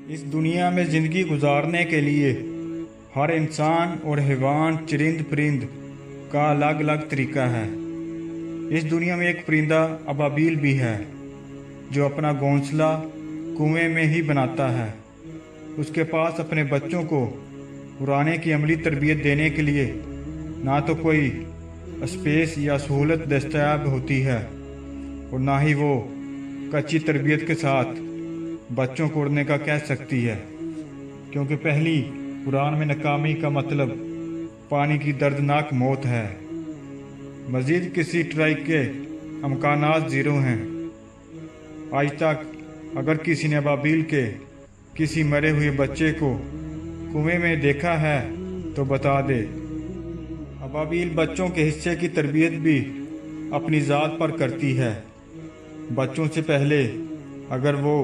इस दुनिया में ज़िंदगी गुजारने के लिए हर इंसान और हैवान चरिंद परिंद का अलग अलग तरीका है। इस दुनिया में एक परिंदा अबाबील भी है जो अपना घोंसला कुएं में ही बनाता है। उसके पास अपने बच्चों को उड़ाने की अमली तरबियत देने के लिए ना तो कोई स्पेस या सहूलत दस्तयाब होती है और ना ही वो कच्ची तरबियत के साथ बच्चों को उड़ने का कह सकती है, क्योंकि पहली उड़ान में नाकामी का मतलब पानी की दर्दनाक मौत है। मज़ीद किसी ट्राई के अमकानात ज़ीरो हैं। आज तक अगर किसी ने अबाबील के किसी मरे हुए बच्चे को कुएं में देखा है तो बता दे। अबाबील बच्चों के हिस्से की तरबियत भी अपनी ज़ात पर करती है। बच्चों से पहले अगर वो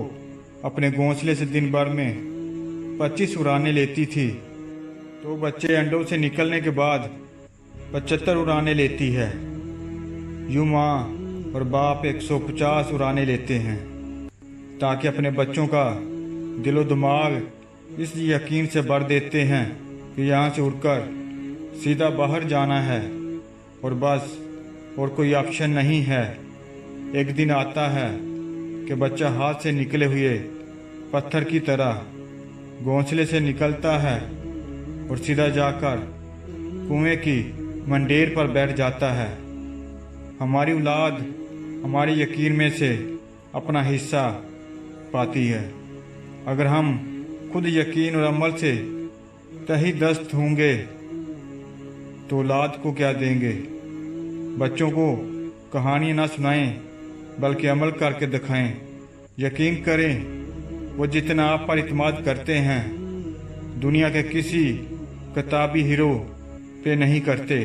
अपने घोंसले से दिन भर में 25 उड़ानें लेती थी तो बच्चे अंडों से निकलने के बाद 75 उड़ानें लेती है। यूं माँ और बाप 150 उड़ानें लेते हैं ताकि अपने बच्चों का दिलो दिमाग इस यकीन से भर देते हैं कि यहाँ से उड़कर सीधा बाहर जाना है और बस और कोई ऑप्शन नहीं है। एक दिन आता है कि बच्चा हाथ से निकले हुए पत्थर की तरह घोंसले से निकलता है और सीधा जाकर कुएं की मंडेर पर बैठ जाता है। हमारी औलाद हमारे यकीन में से अपना हिस्सा पाती है। अगर हम खुद यकीन और अमल से तही दस्त होंगे तो औलाद को क्या देंगे। बच्चों को कहानियाँ ना सुनाएं बल्कि अमल करके दिखाएं। यकीन करें वो जितना आप पर इत्मीनान करते हैं दुनिया के किसी किताबी हीरो पे नहीं करते।